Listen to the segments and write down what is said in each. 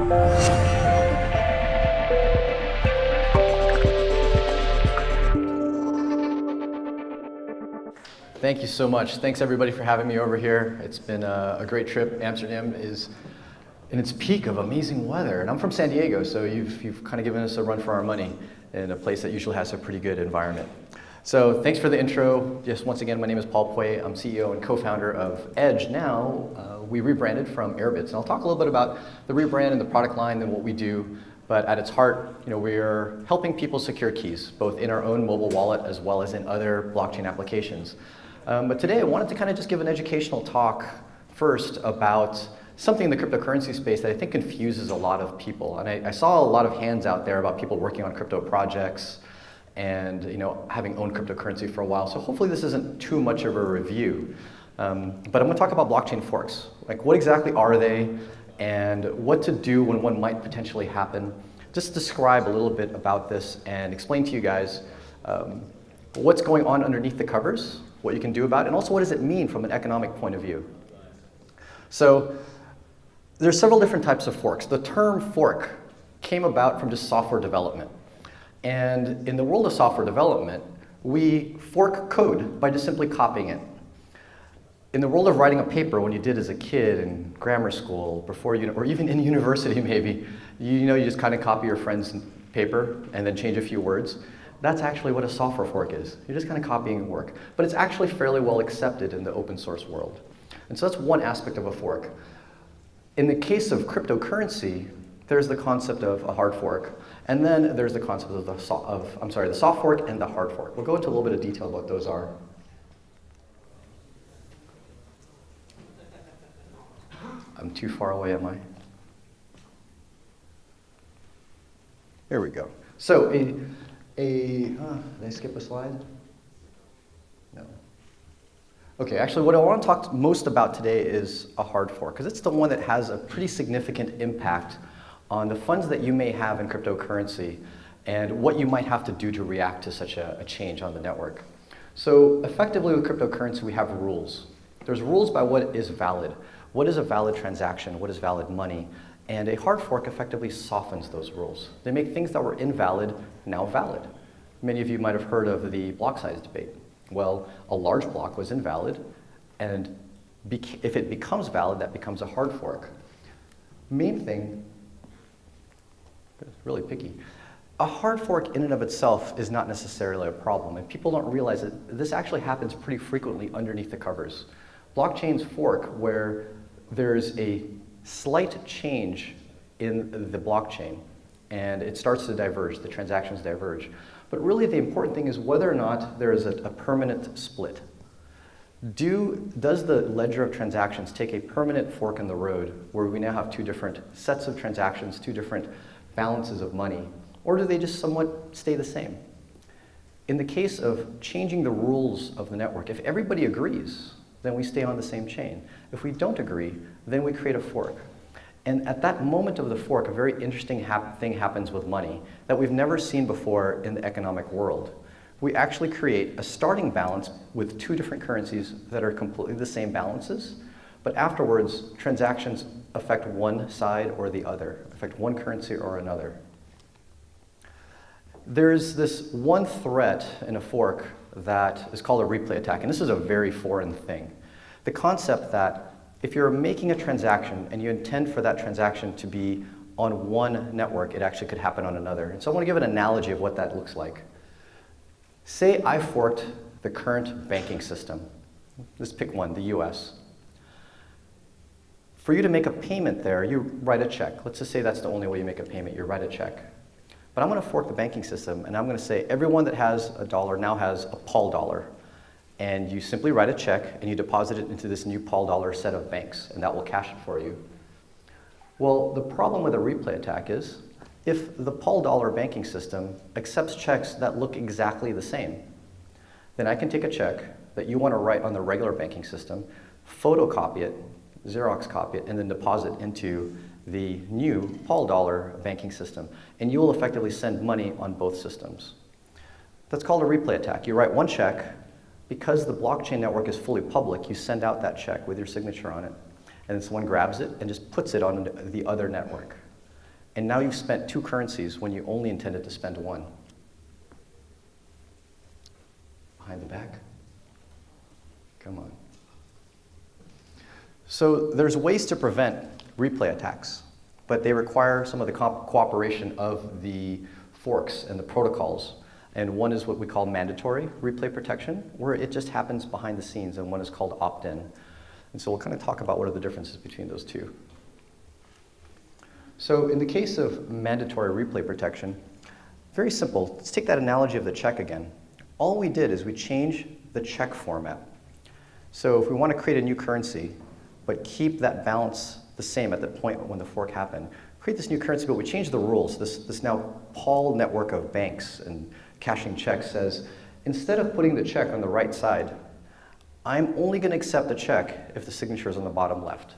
Thank you so much. Thanks everybody for having me over here. It's been a great trip. Amsterdam is in its peak of amazing weather. And I'm from San Diego, so you've kind of given us a run for our money in a place that usually has a pretty good environment. So thanks for the intro. Just once again, my name is Puey. I'm CEO and co-founder of Edge. Now, we rebranded from Airbits. And I'll talk a little bit about the rebrand and the product line and what we do. But at its heart, we are helping people secure keys, both in our own mobile wallet as well as in other blockchain applications. But today I wanted to kind of just give an educational talk first about something in the cryptocurrency space that I think confuses a lot of people. And I saw a lot of hands out there about people working on crypto projects and having owned cryptocurrency for a while. So hopefully this isn't too much of a review. But I'm going to talk about blockchain forks. Like, what exactly are they and what to do when one might potentially happen. Just describe a little bit about this and explain to you guys what's going on underneath the covers, what you can do about it, and also what does it mean from an economic point of view. So there's several different types of forks. The term fork came about from just software development. And in the world of software development, we fork code by just simply copying it. In the world of writing a paper, when you did as a kid in grammar school, or even in university maybe, you just kind of copy your friend's paper and then change a few words. That's actually what a software fork is. You're just kind of copying work. But it's actually fairly well accepted in the open source world. And so that's one aspect of a fork. In the case of cryptocurrency, there's the concept of a hard fork. And then there's the concept of the soft fork and the hard fork. We'll go into a little bit of detail about what those are. I'm too far away, am I? Here we go. So did I skip a slide? No. Okay, actually what I want to talk most about today is a hard fork, because it's the one that has a pretty significant impact on the funds that you may have in cryptocurrency and what you might have to do to react to such a change on the network. So effectively with cryptocurrency, we have rules. There's rules by what is valid. What is a valid transaction? What is valid money? And a hard fork effectively softens those rules. They make things that were invalid now valid. Many of you might have heard of the block size debate. Well, a large block was invalid, and if it becomes valid, that becomes a hard fork. Main thing, really picky. A hard fork in and of itself is not necessarily a problem, and people don't realize that this actually happens pretty frequently underneath the covers. Blockchains fork where there's a slight change in the blockchain and it starts to diverge, the transactions diverge. But really the important thing is whether or not there is a permanent split. Does the ledger of transactions take a permanent fork in the road where we now have two different sets of transactions, two different balances of money, or do they just somewhat stay the same? In the case of changing the rules of the network, if everybody agrees, then we stay on the same chain. If we don't agree, then we create a fork. And at that moment of the fork, a very interesting thing happens with money that we've never seen before in the economic world. We actually create a starting balance with two different currencies that are completely the same balances, but afterwards, transactions affect one side or the other, affect one currency or another. There's this one threat in a fork that is called a replay attack, and this is a very foreign thing. The concept that if you're making a transaction and you intend for that transaction to be on one network, it actually could happen on another. And so I want to give an analogy of what that looks like. Say I forked the current banking system. Let's pick one, the US. For you to make a payment there, you write a check. Let's just say that's the only way you make a payment, you write a check. But I'm going to fork the banking system, and I'm going to say everyone that has a dollar now has a Paul dollar. And you simply write a check, and you deposit it into this new Paul dollar set of banks, and that will cash it for you. Well, the problem with a replay attack is, if the Paul dollar banking system accepts checks that look exactly the same, then I can take a check that you want to write on the regular banking system, photocopy it, Xerox copy it, and then deposit into the new Paul dollar banking system. And you will effectively send money on both systems. That's called a replay attack. You write one check. Because the blockchain network is fully public, you send out that check with your signature on it. And then someone grabs it and just puts it on the other network. and now you've spent 2 currencies when you only intended to spend 1. Behind the back. Come on. So there's ways to prevent replay attacks, but they require some of the cooperation of the forks and the protocols. And one is what we call mandatory replay protection, where it just happens behind the scenes, and one is called opt-in. And so we'll kind of talk about what are the differences between those two. So in the case of mandatory replay protection, very simple. Let's take that analogy of the check again. All we did is we changed the check format. So if we want to create a new currency, but keep that balance the same at the point when the fork happened, create this new currency, but we changed the rules. This now Paul network of banks and cashing checks says, instead of putting the check on the right side, I'm only going to accept the check if the signature is on the bottom left.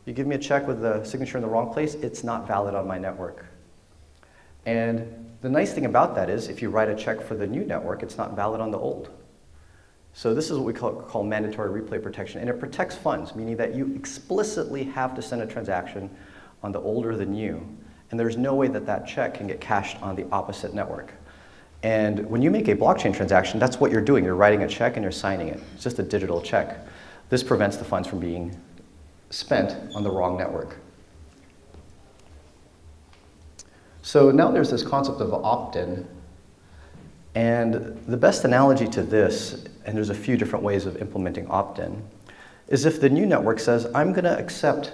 You give me a check with the signature in the wrong place, it's not valid on my network. And the nice thing about that is if you write a check for the new network, it's not valid on the old. So this is what we call mandatory replay protection, and it protects funds, meaning that you explicitly have to send a transaction on the old or the new, and there's no way that that check can get cashed on the opposite network. And when you make a blockchain transaction, that's what you're doing. You're writing a check and you're signing it. It's just a digital check. This prevents the funds from being spent on the wrong network. So now there's this concept of opt-in. And the best analogy to this, and there's a few different ways of implementing opt-in, is if the new network says, I'm going to accept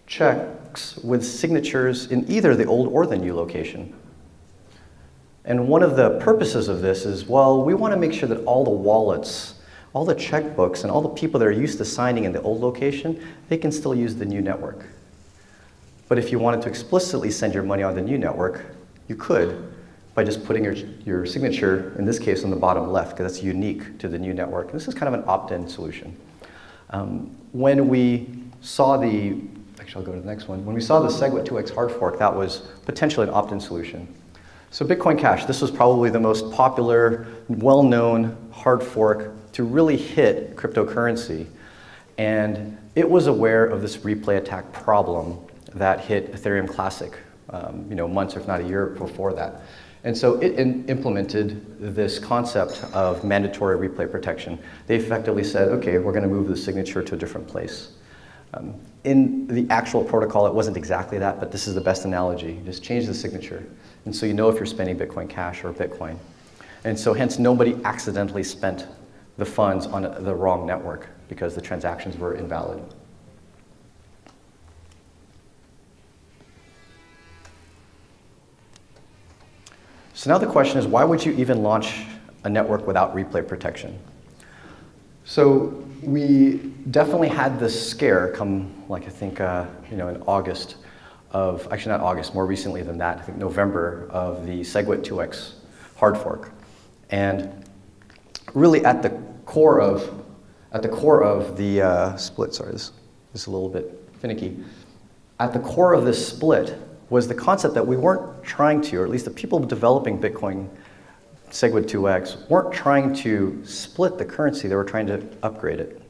checks with signatures in either the old or the new location. And one of the purposes of this is, well, we want to make sure that all the wallets, all the checkbooks, and all the people that are used to signing in the old location, they can still use the new network. But if you wanted to explicitly send your money on the new network, you could by just putting your signature, in this case, on the bottom left, because that's unique to the new network. And this is kind of an opt-in solution. When we saw actually I'll go to the next one. When we saw the SegWit 2x hard fork, that was potentially an opt-in solution. So Bitcoin Cash, this was probably the most popular, well-known hard fork to really hit cryptocurrency. And it was aware of this replay attack problem that hit Ethereum Classic, months, if not a year before that. And so it implemented this concept of mandatory replay protection. They effectively said, okay, we're going to move the signature to a different place. In the actual protocol, it wasn't exactly that, but this is the best analogy. Just change the signature. And so you know if you're spending Bitcoin Cash or Bitcoin. And so hence nobody accidentally spent the funds on the wrong network because the transactions were invalid. So now the question is, why would you even launch a network without replay protection? So we definitely had this scare come, like I think, in August of, actually not August, more recently than that, I think November of the SegWit 2x hard fork. And really at the core of the split, sorry, this is a little bit finicky. At the core of this split was the concept that we weren't trying to, or at least the people developing Bitcoin SegWit 2x weren't trying to split the currency, they were trying to upgrade it.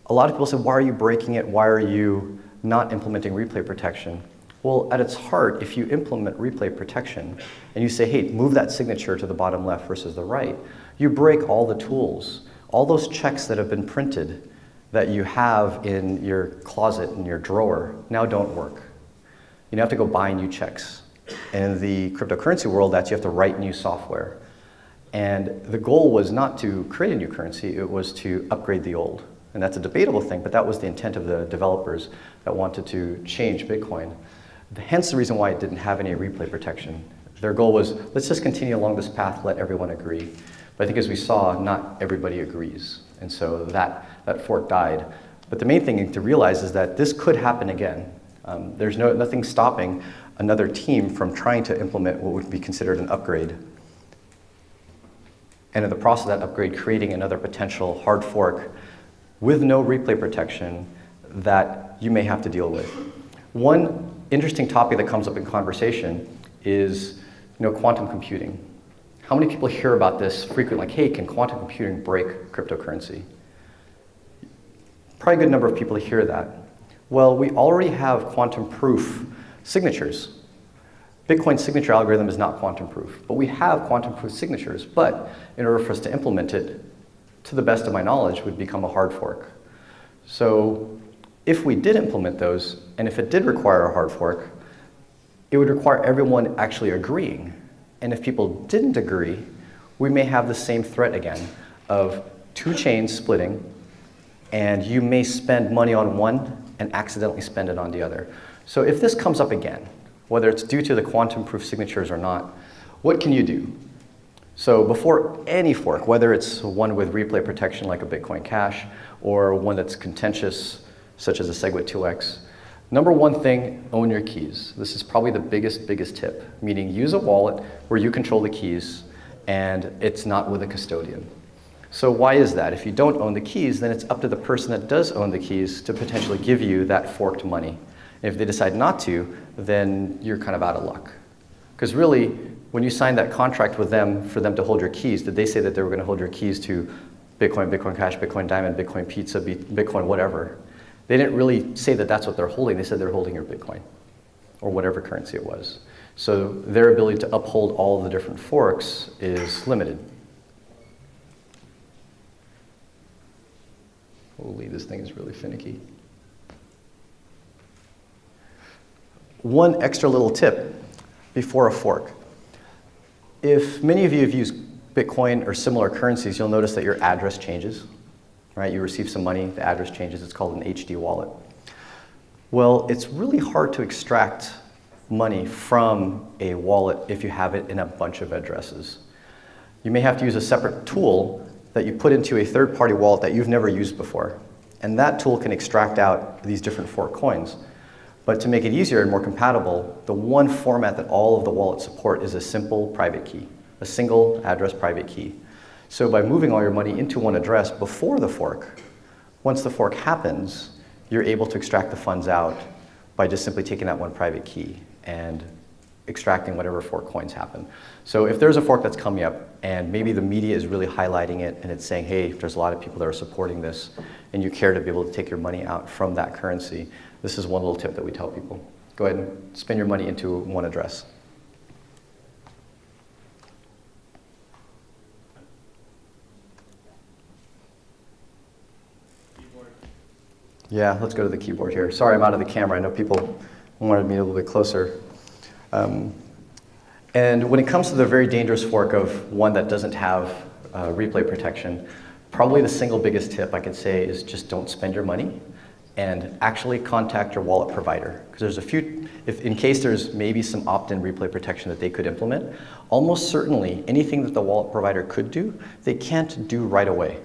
A lot of people said, why are you breaking it? Why are you not implementing replay protection? Well, at its heart, if you implement replay protection and you say, hey, move that signature to the bottom left versus the right, you break all the tools. All those checks that have been printed that you have in your closet, in your drawer, now don't work. You have to go buy new checks. And in the cryptocurrency world, you have to write new software. And the goal was not to create a new currency, it was to upgrade the old. And that's a debatable thing, but that was the intent of the developers that wanted to change Bitcoin. Hence the reason why it didn't have any replay protection. Their goal was, let's just continue along this path, let everyone agree. But I think as we saw, not everybody agrees. And so that fork died. But the main thing to realize is that this could happen again. There's nothing stopping another team from trying to implement what would be considered an upgrade. And in the process of that upgrade, creating another potential hard fork with no replay protection that you may have to deal with. One interesting topic that comes up in conversation is quantum computing. How many people hear about this frequently? Like, hey, can quantum computing break cryptocurrency? Probably a good number of people hear that. Well, we already have quantum proof signatures. Bitcoin's signature algorithm is not quantum proof, but we have quantum proof signatures. But in order for us to implement it, to the best of my knowledge, would become a hard fork. So if we did implement those, and if it did require a hard fork, it would require everyone actually agreeing. And if people didn't agree, we may have the same threat again of two chains splitting, and you may spend money on one and accidentally spend it on the other. So if this comes up again, whether it's due to the quantum proof signatures or not, what can you do? So before any fork, whether it's one with replay protection like a Bitcoin Cash, or one that's contentious, such as a SegWit 2x, number one thing, own your keys. This is probably the biggest tip, meaning use a wallet where you control the keys and it's not with a custodian. So why is that? If you don't own the keys, then it's up to the person that does own the keys to potentially give you that forked money. And if they decide not to, then you're kind of out of luck. Because really, when you signed that contract with them for them to hold your keys, did they say that they were going to hold your keys to Bitcoin, Bitcoin Cash, Bitcoin Diamond, Bitcoin Pizza, Bitcoin whatever? They didn't really say that that's what they're holding. They said they're holding your Bitcoin, or whatever currency it was. So their ability to uphold all of the different forks is limited. Holy, this thing is really finicky. One extra little tip before a fork. If many of you have used Bitcoin or similar currencies, you'll notice that your address changes, right? You receive some money, the address changes, it's called an HD wallet. Well, it's really hard to extract money from a wallet if you have it in a bunch of addresses. You may have to use a separate tool that you put into a third-party wallet that you've never used before. And that tool can extract out these different fork coins. But to make it easier and more compatible, the one format that all of the wallets support is a simple private key, a single address private key. So by moving all your money into one address before the fork, once the fork happens, you're able to extract the funds out by just simply taking that one private key and extracting whatever fork coins happen. So if there's a fork that's coming up and maybe the media is really highlighting it and it's saying, hey, there's a lot of people that are supporting this and you care to be able to take your money out from that currency, this is one little tip that we tell people. Go ahead and spend your money into one address. Keyboard. Yeah, let's go to the keyboard here. Sorry, I'm out of the camera. I know people wanted me a little bit closer. And when it comes to the very dangerous fork of one that doesn't have replay protection, probably the single biggest tip I could say is just don't spend your money and actually contact your wallet provider. Because there's a few, if in case there's maybe some opt-in replay protection that they could implement, almost certainly anything that the wallet provider could do, they can't do right away.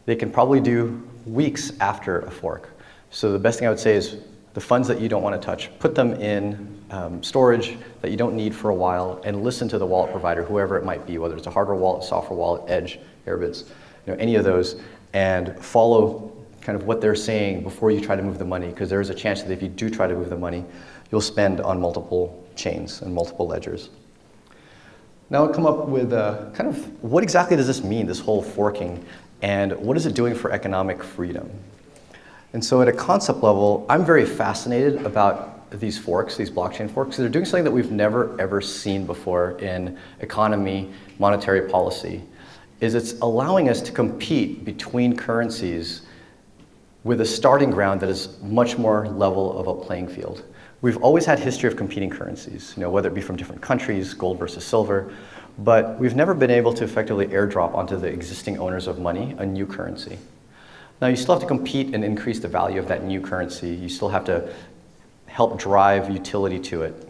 They can probably do weeks after a fork. So the best thing I would say is the funds that you don't want to touch, put them in storage that you don't need for a while and listen to the wallet provider, whoever it might be, whether it's a hardware wallet, software wallet, Edge, Airbits, any of those, and follow kind of what they're saying before you try to move the money, because there is a chance that if you do try to move the money, you'll spend on multiple chains and multiple ledgers. Now I'll come up with kind of what exactly does this mean, this whole forking, and what is it doing for economic freedom? And so at a concept level, I'm very fascinated about these forks, these blockchain forks. They're doing something that we've never ever seen before in economy, monetary policy, is it's allowing us to compete between currencies with a starting ground that is much more level of a playing field. We've always had history of competing currencies, whether it be from different countries, gold versus silver, but we've never been able to effectively airdrop onto the existing owners of money a new currency. Now you still have to compete and increase the value of that new currency. You still have to help drive utility to it.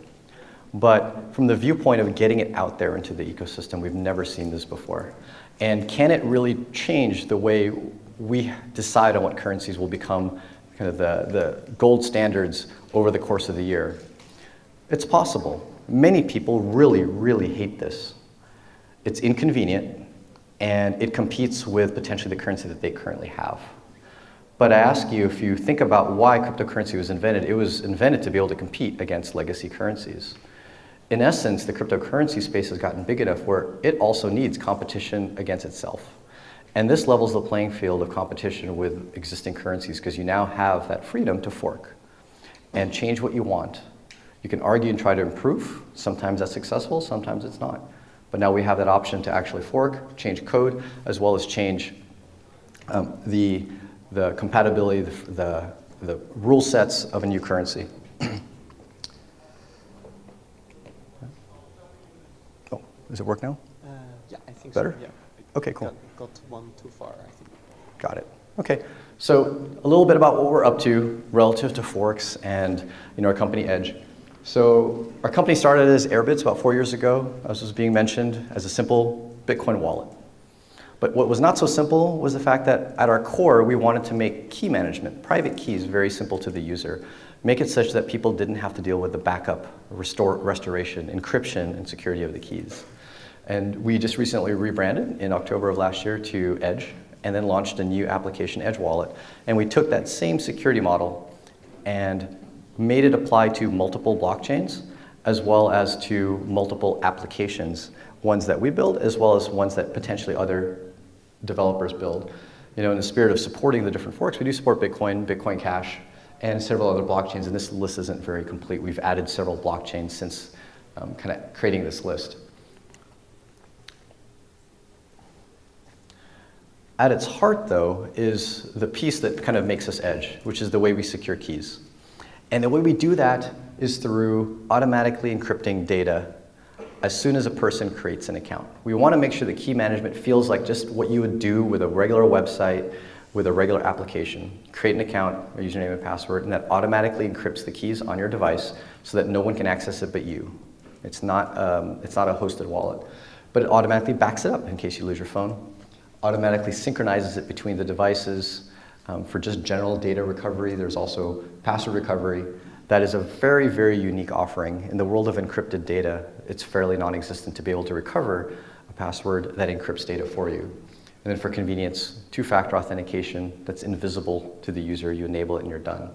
But from the viewpoint of getting it out there into the ecosystem, we've never seen this before. And can it really change the way we decide on what currencies will become kind of the gold standards over the course of the year? It's possible. Many people really, really hate this. It's inconvenient, and it competes with potentially the currency that they currently have. But I ask you, if you think about why cryptocurrency was invented, it was invented to be able to compete against legacy currencies. In essence, the cryptocurrency space has gotten big enough where it also needs competition against itself. And this levels the playing field of competition with existing currencies because you now have that freedom to fork and change what you want. You can argue and try to improve. Sometimes that's successful, sometimes it's not. But now we have that option to actually fork, change code, as well as change the compatibility, the rule sets of a new currency. Oh, does it work now? Yeah, I think Better? so. Yeah. Okay, cool. Got one too far, I think. Got it. Okay. So a little bit about what we're up to relative to forks and our company Edge. So our company started as Airbits about 4 years ago, as was being mentioned, as a simple Bitcoin wallet. But what was not so simple was the fact that at our core, we wanted to make key management, private keys, very simple to the user. Make it such that people didn't have to deal with the backup, restoration, encryption, and security of the keys. And we just recently rebranded in October of last year to Edge, and then launched a new application, Edge Wallet. And we took that same security model and made it apply to multiple blockchains, as well as to multiple applications, ones that we build, as well as ones that potentially other developers build. In the spirit of supporting the different forks, we do support Bitcoin, Bitcoin Cash, and several other blockchains, and this list isn't very complete. We've added several blockchains since kind of creating this list. At its heart, though, is the piece that kind of makes us Edge, which is the way we secure keys. And the way we do that is through automatically encrypting data as soon as a person creates an account. We want to make sure the key management feels like just what you would do with a regular website, with a regular application. Create an account, a username and password, and that automatically encrypts the keys on your device so that no one can access it but you. It's not a hosted wallet, but it automatically backs it up in case you lose your phone. Automatically synchronizes it between the devices for just general data recovery. There's also password recovery. That is a very, very unique offering. In the world of encrypted data, it's fairly non-existent to be able to recover a password that encrypts data for you. And then for convenience, two-factor authentication that's invisible to the user. You enable it and you're done.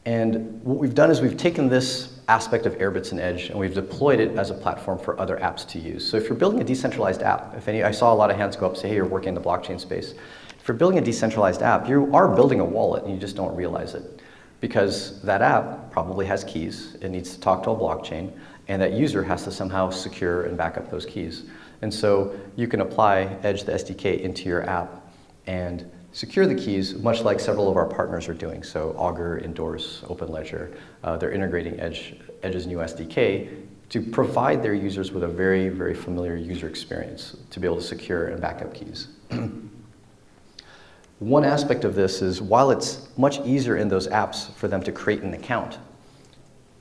And what we've done is we've taken this aspect of Airbits and Edge and we've deployed it as a platform for other apps to use. So if you're building a decentralized app, I saw a lot of hands go up and say, hey, you're working in the blockchain space. If you're building a decentralized app, you are building a wallet and you just don't realize it. Because that app probably has keys, it needs to talk to a blockchain, and that user has to somehow secure and back up those keys. And so you can apply Edge, the SDK, into your app and secure the keys, much like several of our partners are doing. So Augur, Endorse, OpenLedger, they're integrating Edge's new SDK to provide their users with a very, very familiar user experience to be able to secure and back up keys. One aspect of this is while it's much easier in those apps for them to create an account,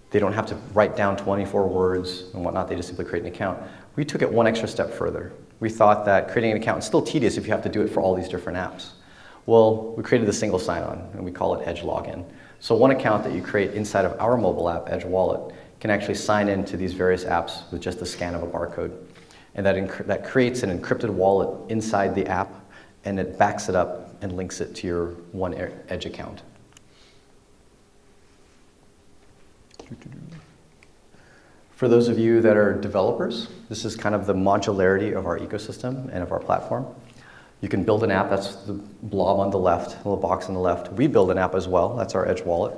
they don't have to write down 24 words and whatnot, they just simply create an account. We took it one extra step further. We thought that creating an account is still tedious if you have to do it for all these different apps. Well, we created a single sign-on, and we call it Edge Login. So one account that you create inside of our mobile app, Edge Wallet, can actually sign into these various apps with just a scan of a barcode. And that creates an encrypted wallet inside the app, and it backs it up and links it to your one Edge account. For those of you that are developers, this is kind of the modularity of our ecosystem and of our platform. You can build an app, that's the blob on the left, the little box on the left. We build an app as well, that's our Edge Wallet.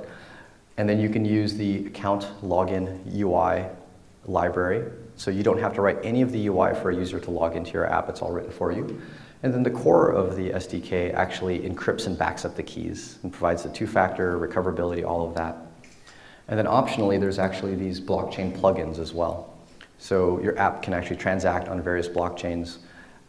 And then you can use the account login UI library. So you don't have to write any of the UI for a user to log into your app, it's all written for you. And then the core of the SDK actually encrypts and backs up the keys and provides the two-factor recoverability, all of that. And then optionally, there's actually these blockchain plugins as well. So your app can actually transact on various blockchains,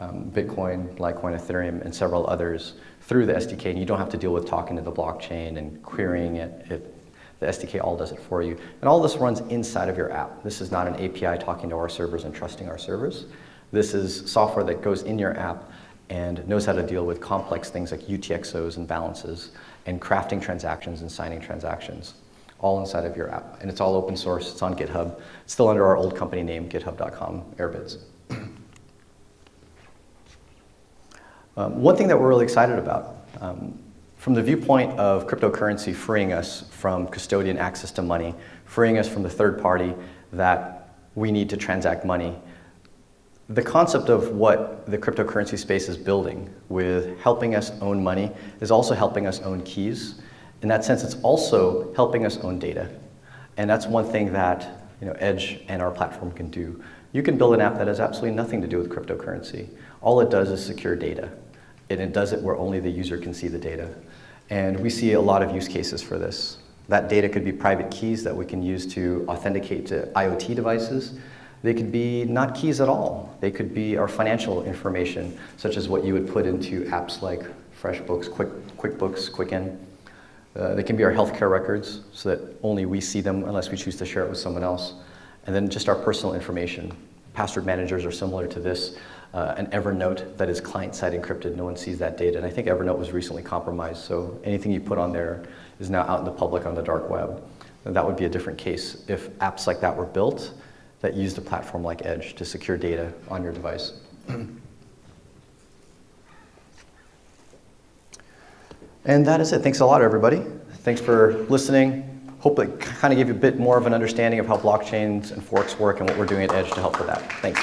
Bitcoin, Litecoin, Ethereum, and several others through the SDK, and you don't have to deal with talking to the blockchain and querying it. The SDK all does it for you. And all this runs inside of your app. This is not an API talking to our servers and trusting our servers. This is software that goes in your app and knows how to deal with complex things like UTXOs and balances and crafting transactions and signing transactions, all inside of your app. And it's all open source, it's on GitHub. It's still under our old company name, github.com, Airbits. One thing that we're really excited about, from the viewpoint of cryptocurrency freeing us from custodian access to money, freeing us from the third party that we need to transact money, the concept of what the cryptocurrency space is building with helping us own money is also helping us own keys. In that sense, it's also helping us own data. And that's one thing that Edge and our platform can do. You can build an app that has absolutely nothing to do with cryptocurrency. All it does is secure data. And it does it where only the user can see the data. And we see a lot of use cases for this. That data could be private keys that we can use to authenticate to IoT devices. They could be not keys at all. They could be our financial information, such as what you would put into apps like FreshBooks, QuickBooks, Quicken. They can be our healthcare records, so that only we see them unless we choose to share it with someone else. And then just our personal information. Password managers are similar to this. An Evernote that is client-side encrypted, no one sees that data. And I think Evernote was recently compromised, so anything you put on there is now out in the public on the dark web. And that would be a different case if apps like that were built that used a platform like Edge to secure data on your device. And that is it. Thanks a lot, everybody. Thanks for listening. Hope it kind of gave you a bit more of an understanding of how blockchains and forks work and what we're doing at Edge to help with that. Thanks.